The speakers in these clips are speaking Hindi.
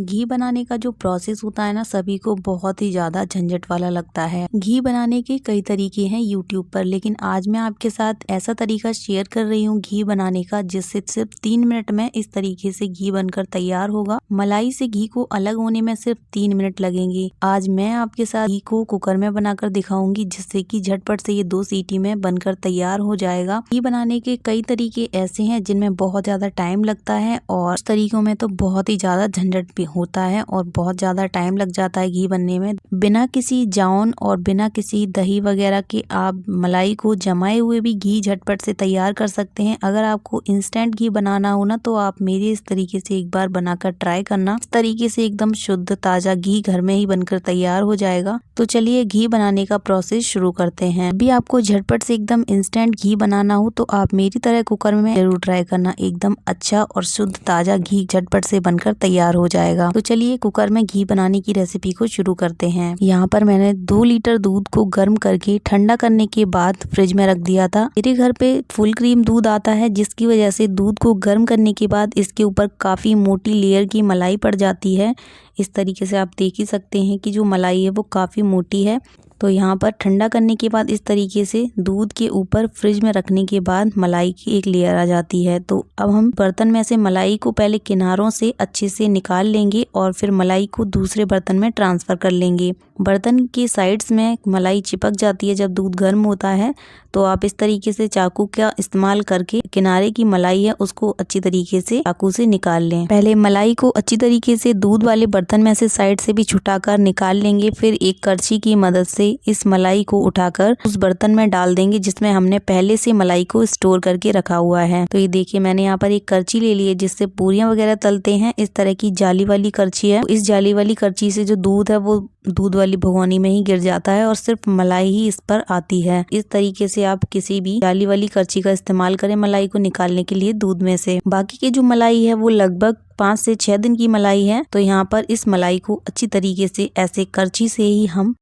घी बनाने का जो प्रोसेस होता है ना, सभी को बहुत ही ज़्यादा झंझट वाला लगता है। घी बनाने के कई तरीके हैं यूट्यूब पर, लेकिन आज मैं आपके साथ ऐसा तरीका शेयर कर रही हूँ घी बनाने का, जिससे सिर्फ 3 मिनट में इस तरीके से घी बनकर तैयार होगा। मलाई से घी को अलग होने में सिर्फ 3 मिनट लगेंगे। आज मैं आपके साथ घी को कुकर में बनाकर दिखाऊंगी, जिससे कि झटपट से ये 2 सीटी में बनकर तैयार हो जाएगा। घी बनाने के कई तरीके ऐसे हैं जिनमें बहुत ज्यादा टाइम लगता है, और उस तरीकों में तो बहुत ही ज्यादा झंझट भी होता है और बहुत ज्यादा टाइम लग जाता है घी बनने में। बिना किसी जाउन और बिना किसी दही वगैरह के आप मलाई को जमाए हुए भी घी झटपट से तैयार कर सकते हैं। अगर आपको इंस्टेंट घी बनाना हो ना, तो आप मेरे इस तरीके से एक बार बनाकर ट्राई करना। इस तरीके से एकदम शुद्ध ताजा घी घर में ही बनकर तैयार हो जाएगा। तो चलिए घी बनाने का प्रोसेस शुरू करते हैं। अभी आपको झटपट से एकदम इंस्टेंट घी बनाना हो तो आप मेरी तरह कुकर में जरूर ट्राई करना। एकदम अच्छा और शुद्ध ताजा घी झटपट से बनकर तैयार हो जाएगा। तो चलिए कुकर में घी बनाने की रेसिपी को शुरू करते हैं। यहाँ पर मैंने 2 लीटर दूध को गर्म करके ठंडा करने के बाद फ्रिज में रख दिया था। मेरे घर पे फुल क्रीम दूध आता है, जिसकी वजह से दूध को गर्म करने के बाद इसके ऊपर काफी मोटी लेयर की मलाई पड़ जाती है। इस तरीके से आप देख ही सकते हैं कि जो मलाई है वो काफी मोटी है। तो यहाँ पर ठंडा करने के बाद इस तरीके से दूध के ऊपर फ्रिज में रखने के बाद मलाई की एक लेयर आ जाती है। तो अब हम बर्तन में से मलाई को पहले किनारों से अच्छे से निकाल लेंगे और फिर मलाई को दूसरे बर्तन में ट्रांसफर कर लेंगे। बर्तन के साइड्स में मलाई चिपक जाती है जब दूध गर्म होता है, तो आप इस तरीके से चाकू का इस्तेमाल करके किनारे की मलाई है उसको अच्छी तरीके से चाकू से निकाल लें। पहले मलाई को अच्छी तरीके से दूध वाले बर्तन में से साइड से भी छुटाकर निकाल लेंगे। फिर एक करछी की मदद से इस मलाई को उठाकर उस बर्तन में डाल देंगे जिसमें हमने पहले से मलाई को स्टोर करके रखा हुआ है। तो ये देखिए मैंने यहाँ पर एक करछी ले ली है जिससे पूरियां वगैरह तलते हैं। इस तरह की जाली वाली करछी है। इस जाली वाली करछी से जो दूध है वो दूध वाली भगोनी में ही गिर जाता है और सिर्फ मलाई ही इस पर आती है। इस तरीके से आप किसी भी जाली वाली करछी का इस्तेमाल करें मलाई को निकालने के लिए दूध में से। बाकी की जो मलाई है वो लगभग 5 से 6 दिन की मलाई है। तो यहाँ पर इस मलाई को अच्छी तरीके से ऐसे करछी से ही हम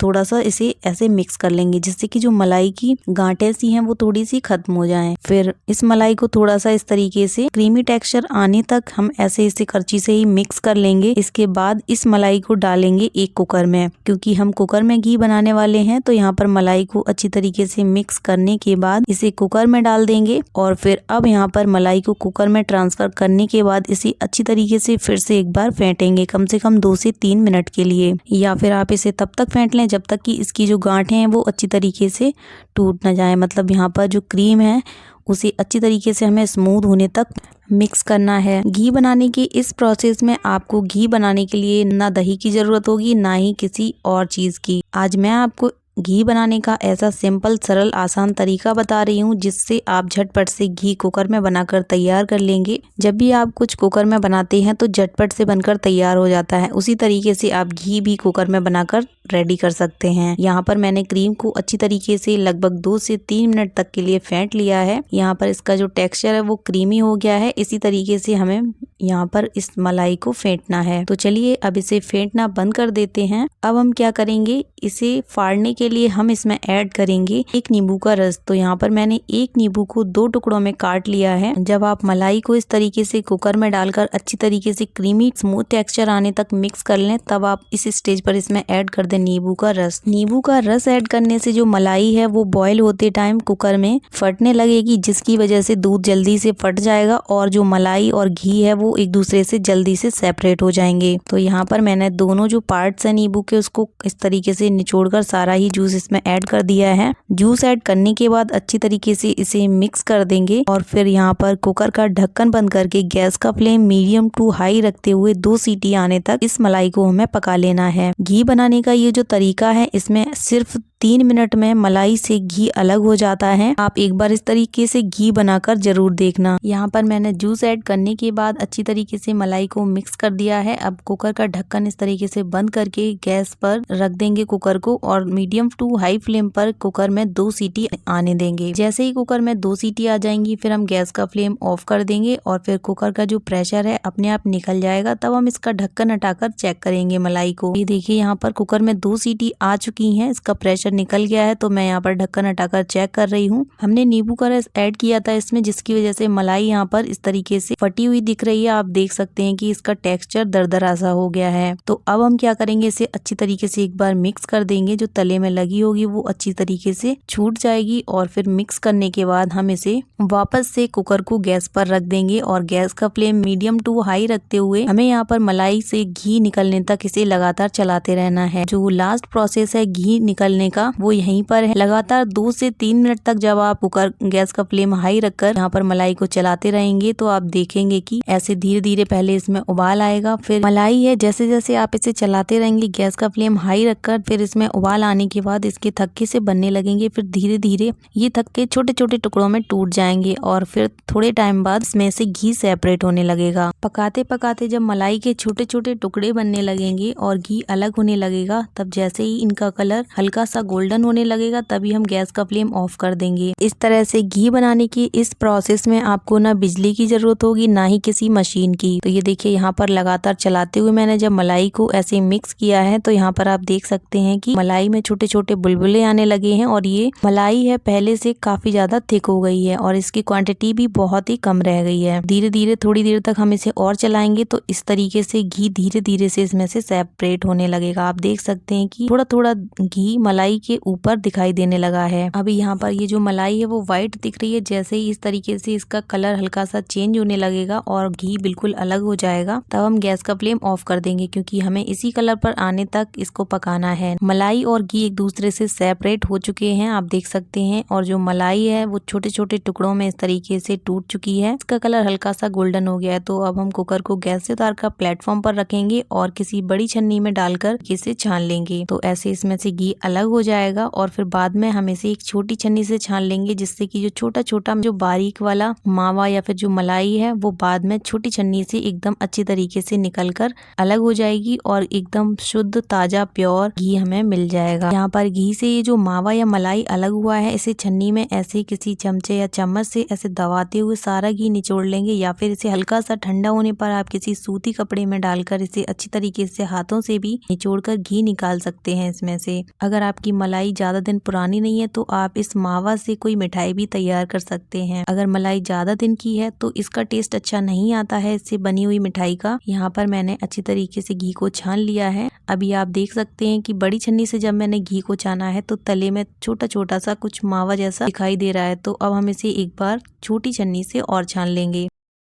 थोड़ा सा इसे ऐसे मिक्स कर लेंगे, जिससे कि जो मलाई की गांठें सी हैं वो थोड़ी सी खत्म हो जाएं। फिर इस मलाई को थोड़ा सा इस तरीके से क्रीमी टेक्सचर आने तक हम ऐसे इसे करछी से ही मिक्स कर लेंगे। इसके बाद इस मलाई को डालेंगे एक कुकर में, क्योंकि हम कुकर में घी बनाने वाले हैं। तो यहाँ पर मलाई को अच्छी तरीके से मिक्स करने के बाद इसे कुकर में डाल देंगे और फिर अब यहाँ पर मलाई को कुकर में ट्रांसफर करने के बाद इसे अच्छी तरीके से फिर से एक बार फेंटेंगे, कम से कम 2 से 3 मिनट के लिए। या फिर आप इसे तब तक फेंट लें जब तक कि इसकी जो गांठें हैं वो अच्छी तरीके से टूट ना जाए। मतलब यहाँ पर जो क्रीम है उसे अच्छी तरीके से हमें स्मूथ होने तक मिक्स करना है। घी बनाने के इस प्रोसेस में आपको घी बनाने के लिए ना दही की जरूरत होगी ना ही किसी और चीज की। आज मैं आपको घी बनाने का ऐसा सिंपल सरल आसान तरीका बता रही हूँ जिससे आप झटपट से घी कुकर में बनाकर तैयार कर लेंगे। जब भी आप कुछ कुकर में बनाते हैं तो झटपट से बनकर तैयार हो जाता है, उसी तरीके से आप घी भी कुकर में बनाकर रेडी कर सकते हैं। यहाँ पर मैंने क्रीम को अच्छी तरीके से लगभग 2 से 3 मिनट तक के लिए फेंट लिया है। यहाँ पर इसका जो टेक्सचर है वो क्रीमी हो गया है। इसी तरीके से हमें यहाँ पर इस मलाई को फेंटना है। तो चलिए अब इसे फेंटना बंद कर देते हैं। अब हम क्या करेंगे, इसे फाड़ने के लिए हम इसमें ऐड करेंगे 1 नींबू का रस। तो यहाँ पर मैंने 1 नींबू को 2 टुकड़ों में काट लिया है। जब आप मलाई को इस तरीके से कुकर में डालकर अच्छी तरीके से क्रीमी स्मूथ टेक्सचर आने तक मिक्स कर लें, तब आप इस स्टेज पर इसमें ऐड कर दें नींबू का रस। नींबू का रस ऐड करने से जो मलाई है वो बॉयल होते टाइम कुकर में फटने लगेगी, जिसकी वजह से दूध जल्दी से फट जाएगा और जो मलाई और घी है वो एक दूसरे से जल्दी से सेपरेट हो जाएंगे। तो यहाँ पर मैंने दोनों जो पार्ट्स है नींबू के उसको इस तरीके से निचोड़कर सारा ही जूस इसमें ऐड कर दिया है। जूस ऐड करने के बाद अच्छी तरीके से इसे मिक्स कर देंगे और फिर यहाँ पर कुकर का ढक्कन बंद करके गैस का फ्लेम मीडियम टू हाई रखते हुए 2 सीटी आने तक इस मलाई को हमें पका लेना है। घी बनाने का ये जो तरीका है इसमें सिर्फ 3 मिनट में मलाई से घी अलग हो जाता है। आप एक बार इस तरीके से घी बनाकर जरूर देखना। यहाँ पर मैंने जूस ऐड करने के बाद अच्छी तरीके से मलाई को मिक्स कर दिया है। अब कुकर का ढक्कन इस तरीके से बंद करके गैस पर रख देंगे कुकर को और मीडियम टू हाई फ्लेम पर कुकर में 2 सीटी आने देंगे। जैसे ही कुकर में 2 सीटी आ जाएंगी फिर हम गैस का फ्लेम ऑफ कर देंगे और फिर कुकर का जो प्रेशर है अपने आप निकल जाएगा। तब हम इसका ढक्कन हटाकर चेक करेंगे मलाई को। ये देखिए यहाँ पर कुकर में 2 सीटी आ चुकी है, इसका प्रेशर टेक्सचर निकल गया है तो मैं यहाँ पर ढक्कन हटाकर चेक कर रही हूँ। हमने नींबू का रस ऐड किया था इसमें, जिसकी वजह से मलाई यहाँ पर इस तरीके से फटी हुई दिख रही है। आप देख सकते हैं कि इसका टेक्सचर दरदरा सा हो गया है। तो अब हम क्या करेंगे, इसे अच्छी तरीके से एक बार मिक्स कर देंगे। जो तले में लगी होगी वो अच्छी तरीके से छूट जाएगी और फिर मिक्स करने के बाद हम इसे वापस से कुकर को गैस पर रख देंगे और गैस का फ्लेम मीडियम टू हाई रखते हुए हमें यहाँ पर मलाई से घी निकलने तक इसे लगातार चलाते रहना है। जो लास्ट प्रोसेस है घी निकलने का वो यहीं पर है। लगातार 2 से 3 मिनट तक जब आप कुकर गैस का फ्लेम हाई रखकर यहाँ पर मलाई को चलाते रहेंगे तो आप देखेंगे कि ऐसे धीरे धीरे पहले इसमें उबाल आएगा, फिर मलाई है जैसे जैसे आप इसे चलाते रहेंगे गैस का फ्लेम हाई रखकर, फिर इसमें उबाल आने के बाद इसके थक्के से बनने लगेंगे। फिर धीरे धीरे ये थक्के छोटे छोटे टुकड़ों में टूट जाएंगे और फिर थोड़े टाइम बाद इसमें से घी सेपरेट होने लगेगा। पकाते पकाते जब मलाई के छोटे छोटे टुकड़े बनने लगेंगे और घी अलग होने लगेगा, तब जैसे ही इनका कलर हल्का सा गोल्डन होने लगेगा तभी हम गैस का फ्लेम ऑफ कर देंगे। इस तरह से घी बनाने की इस प्रोसेस में आपको ना बिजली की जरूरत होगी ना ही किसी मशीन की। तो ये देखिए यहाँ पर लगातार चलाते हुए मैंने जब मलाई को ऐसे मिक्स किया है तो यहाँ पर आप देख सकते हैं कि मलाई में छोटे छोटे बुलबुले आने लगे हैं और ये मलाई है पहले से काफी ज्यादा थिक हो गई है और इसकी क्वांटिटी भी बहुत ही कम रह गई है। धीरे धीरे थोड़ी देर तक हम इसे और चलाएंगे तो इस तरीके से घी धीरे धीरे से इसमें से सेपरेट होने लगेगा। आप देख सकते हैं कि थोड़ा थोड़ा घी मलाई के ऊपर दिखाई देने लगा है। अभी यहाँ पर ये जो मलाई है वो व्हाइट दिख रही है। जैसे ही इस तरीके से इसका कलर हल्का सा चेंज होने लगेगा और घी बिल्कुल अलग हो जाएगा तब हम गैस का फ्लेम ऑफ कर देंगे, क्योंकि हमें इसी कलर पर आने तक इसको पकाना है। मलाई और घी एक दूसरे से सेपरेट हो चुके हैं, आप देख सकते हैं, और जो मलाई है वो छोटे छोटे टुकड़ों में इस तरीके से टूट चुकी है। इसका कलर हल्का सा गोल्डन हो गया है। तो अब हम कुकर को गैस से उतार कर प्लेटफॉर्म पर रखेंगे और किसी बड़ी छन्नी में डालकर इसे छान लेंगे। तो ऐसे इसमें से घी अलग हो जाएगा और फिर बाद में हम इसे एक छोटी छन्नी से छान लेंगे, जिससे कि जो छोटा छोटा जो बारीक वाला मावा या फिर जो मलाई है वो बाद में छोटी छन्नी से एकदम अच्छी तरीके से निकलकर अलग हो जाएगी और एकदम शुद्ध ताजा प्योर घी हमें मिल जाएगा। यहाँ पर घी से ये जो मावा या मलाई अलग हुआ है इसे छन्नी में ऐसे किसी चमचे या चम्मच से ऐसे दबाते हुए सारा घी निचोड़ लेंगे, या फिर इसे हल्का सा ठंडा होने पर आप किसी सूती कपड़े में डालकर इसे अच्छी तरीके से हाथों से भी निचोड़कर घी निकाल सकते हैं इसमें से। अगर आपकी मलाई ज्यादा दिन पुरानी नहीं है तो आप इस मावा से कोई मिठाई भी तैयार कर सकते हैं। अगर मलाई ज्यादा दिन की है तो इसका टेस्ट अच्छा नहीं आता है इससे बनी हुई मिठाई का। यहाँ पर मैंने अच्छी तरीके से घी को छान लिया है। अभी आप देख सकते हैं कि बड़ी छन्नी से जब मैंने घी को छाना है तो तले में छोटा छोटा सा कुछ मावा जैसा दिखाई दे रहा है। तो अब हम इसे एक बार छोटी छन्नी से और छान लेंगे।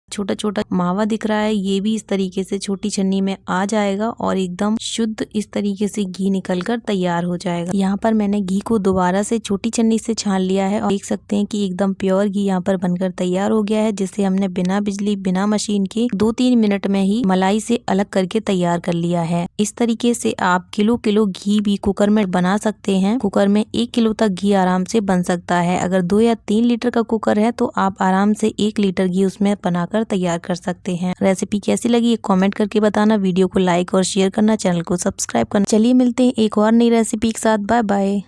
छोटा छोटा मावा दिख रहा है, ये भी इस तरीके से छोटी छन्नी में आ जाएगा और एकदम शुद्ध इस तरीके से घी निकलकर तैयार हो जाएगा। यहाँ पर मैंने घी को दोबारा से छोटी छन्नी से छान लिया है और देख सकते हैं कि एकदम प्योर घी यहाँ पर बनकर तैयार हो गया है, जिसे हमने बिना बिजली बिना मशीन के 2-3 मिनट में ही मलाई से अलग करके तैयार कर लिया है। इस तरीके से आप किलो किलो घी भी कुकर में बना सकते हैं। कुकर में 1 किलो तक घी आराम से बन सकता है। अगर 2 या 3 लीटर का कुकर है तो आप आराम से 1 लीटर घी उसमें बनाकर तैयार कर सकते हैं। रेसिपी कैसी लगी कमेंट करके बताना। वीडियो को लाइक और शेयर करना, चैनल को सब्सक्राइब करना। चलिए मिलते हैं एक और नई रेसिपी के साथ। Bye bye.